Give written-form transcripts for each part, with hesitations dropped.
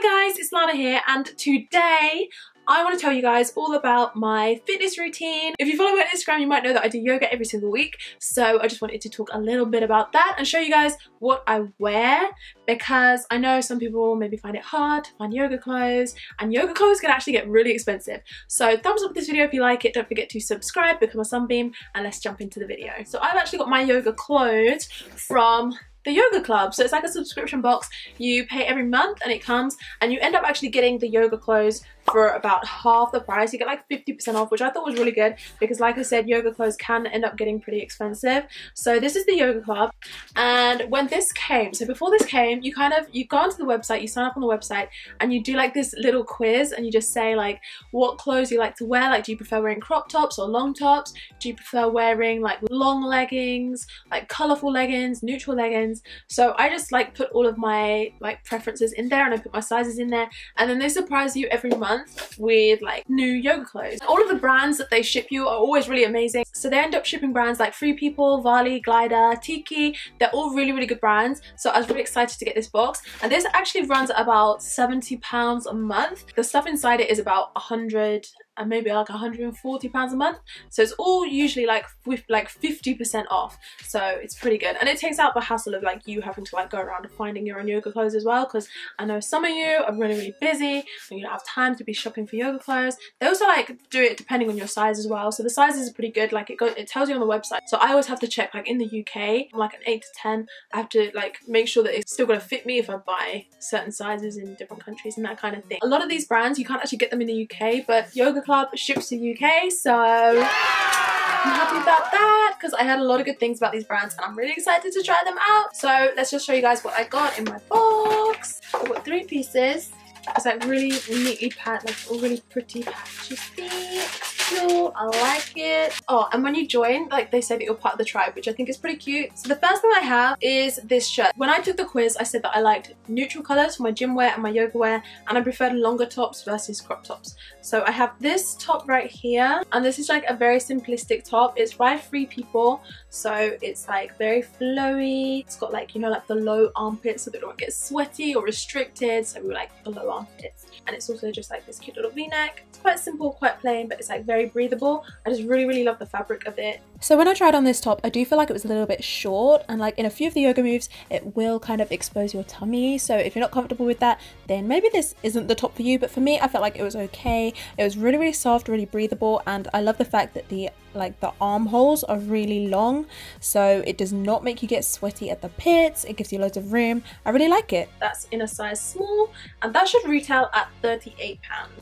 Hi guys, it's Lana here, and today I want to tell you guys all about my fitness routine. If you follow me on Instagram, you might know that I do yoga every single week, so I just wanted to talk a little bit about that and show you guys what I wear, because I know some people maybe find it hard to find yoga clothes, and yoga clothes can actually get really expensive. So thumbs up this video if you like it, don't forget to subscribe, become a sunbeam, and let's jump into the video. So I've actually got my yoga clothes from the yoga club, so it's like a subscription box. You pay every month and it comes, and you end up actually getting the yoga clothes for about half the price. You get like 50% off, which I thought was really good, because like I said, yoga clothes can end up getting pretty expensive. So this is the yoga club, and when this came, so before this came, you go onto the website, you sign up on the website, and you do like this little quiz, and you just say like what clothes you like to wear. Like, do you prefer wearing crop tops or long tops? Do you prefer wearing like long leggings, like colorful leggings, neutral leggings? So I just like put all of my like preferences in there, and I put my sizes in there, and then they surprise you every month with like new yoga clothes. All of the brands that they ship you are always really amazing. So they end up shipping brands like Free People, Vali, Glider, Tiki. They're all really good brands. So I was really excited to get this box, and this actually runs about £70 a month. The stuff inside it is about 100 and maybe like £140 a month. So it's all usually like with like 50% off. So it's pretty good, and it takes out the hassle of like you having to like go around and finding your own yoga clothes as well, because I know some of you are really busy and you don't have time to be shopping for yoga clothes. They also like do it depending on your size as well, so the sizes are pretty good. Like it tells you on the website, so I always have to check. Like in the UK, I'm like an 8 to 10. I have to like make sure that it's still gonna fit me if I buy certain sizes in different countries and that kind of thing. A lot of these brands you can't actually get them in the UK, but Yoga Club ships to the UK, so I'm happy about that, because I heard a lot of good things about these brands and I'm really excited to try them out. So let's just show you guys what I got in my box. I've got 3 pieces. It's like really neatly packed, like all really pretty packed. You see? Cute. I like it. Oh, and when you join, like they say that you're part of the tribe, which I think is pretty cute. So the first thing I have is this shirt. When I took the quiz, I said that I liked neutral colors for my gym wear and my yoga wear, and I preferred longer tops versus crop tops. So I have this top right here, and this is like a very simplistic top. It's by Free People, so it's like very flowy. It's got like, you know, like the low armpits so they don't get sweaty or restricted, so we like the low armpits. And it's also just like this cute little v-neck. It's quite simple, quite plain, but it's like very breathable. I just really love the fabric of it. So when I tried on this top, I do feel like it was a little bit short, and like in a few of the yoga moves it will kind of expose your tummy, so if you're not comfortable with that, then maybe this isn't the top for you. But for me, I felt like it was okay. It was really soft, really breathable, and I love the fact that the armholes are really long, so it does not make you get sweaty at the pits. It gives you loads of room. I really like it. That's in a size small, and that should retail at £38.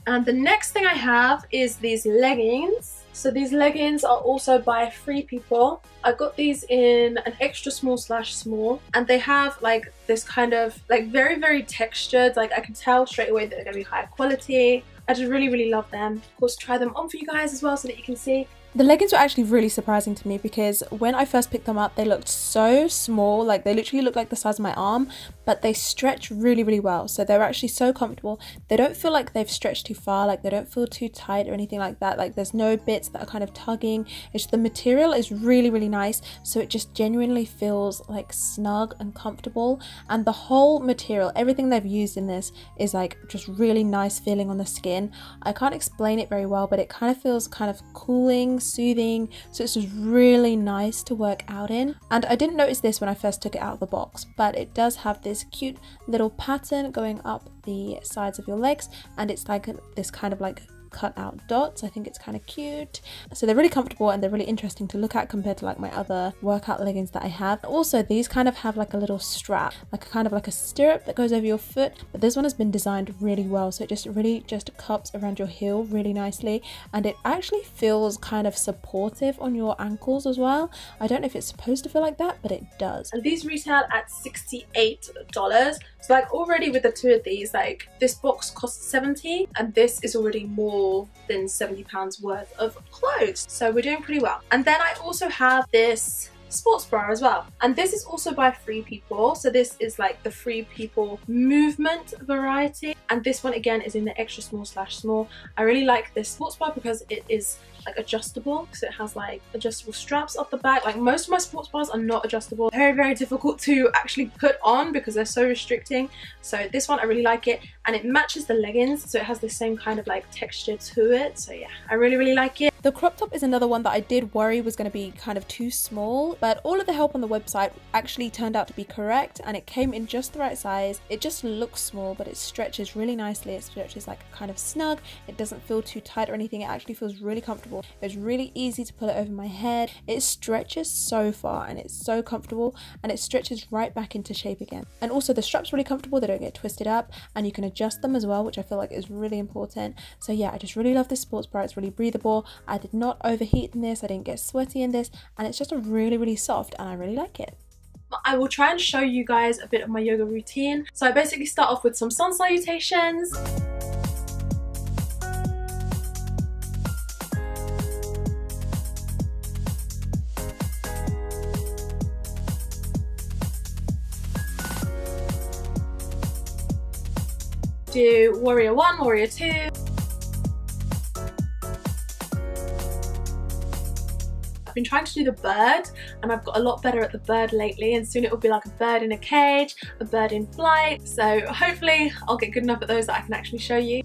And the next thing I have is these leggings. So these leggings are also by Free People. I got these in an extra small/small, and they have like this kind of like very textured, like I can tell straight away that they're gonna be high quality. I just really love them. Of course, try them on for you guys as well so that you can see. The leggings were actually really surprising to me, because when I first picked them up, they looked so small. Like they literally looked like the size of my arm, but they stretch really well. So they're actually so comfortable. They don't feel like they've stretched too far. Like they don't feel too tight or anything like that. Like there's no bits that are kind of tugging. It's just, the material is really nice. So it just genuinely feels like snug and comfortable. And the whole material, everything they've used in this is like just really nice feeling on the skin. I can't explain it very well, but it kind of feels kind of cooling, soothing, so it's just really nice to work out in. And I didn't notice this when I first took it out of the box, but it does have this cute little pattern going up the sides of your legs, and it's like this kind of like cut out dots. I think it's kind of cute. So they're really comfortable, and they're really interesting to look at compared to like my other workout leggings that I have. Also, these kind of have like a little strap, like a kind of like a stirrup that goes over your foot, but this one has been designed really well, so it just really just cups around your heel really nicely, and it actually feels kind of supportive on your ankles as well. I don't know if it's supposed to feel like that, but it does. And these retail at $68. So like already with the 2 of these, like this box costs $70, and this is already more than £70 worth of clothes, so we're doing pretty well. And then I also have this sports bra as well, and this is also by Free People. So this is like the Free People movement variety, and this one again is in the extra small/small. I really like this sports bra because it is like adjustable, so it has like adjustable straps up the back. Like most of my sports bras are not adjustable. Very, very difficult to actually put on because they're so restricting. So this one I really like it, and it matches the leggings, so it has the same kind of like texture to it. So yeah, I really, really like it. The crop top is another one that I did worry was going to be kind of too small, but all of the help on the website actually turned out to be correct, and it came in just the right size. It just looks small, but it stretches really nicely. It stretches like kind of snug. It doesn't feel too tight or anything. It actually feels really comfortable. It's really easy to pull it over my head. It stretches so far and it's so comfortable, and it stretches right back into shape again. And also the strap's really comfortable. They don't get twisted up, and you can adjust them as well, which I feel like is really important. So yeah, I just really love this sports bra. It's really breathable. I did not overheat in this. I didn't get sweaty in this, and it's just a really, really soft, and I really like it. I will try and show you guys a bit of my yoga routine. So I basically start off with some sun salutations. Do warrior 1, warrior 2. I've been trying to do the bird, and I've got a lot better at the bird lately, and soon it will be like a bird in a cage, a bird in flight. So hopefully I'll get good enough at those that I can actually show you.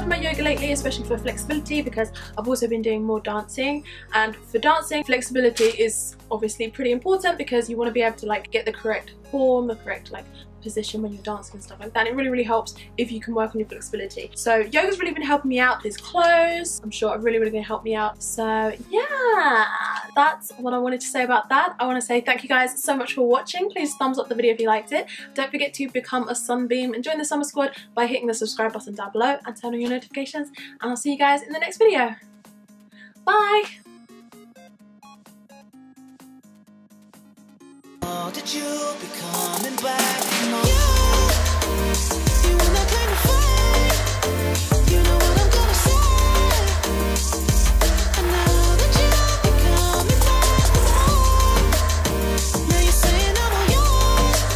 My yoga lately, especially for flexibility, because I've also been doing more dancing, and for dancing flexibility is obviously pretty important because you want to be able to like get the correct form, the correct like position when you're dancing and stuff like that. It really, really helps if you can work on your flexibility. So yoga's really been helping me out. These clothes, I'm sure, are really, really going to help me out. So yeah, that's what I wanted to say about that. I want to say thank you guys so much for watching. Please thumbs up the video if you liked it. Don't forget to become a Sunbeam and join the Summer Squad by hitting the subscribe button down below and turn on your notifications. And I'll see you guys in the next video. Bye! Did you be coming back?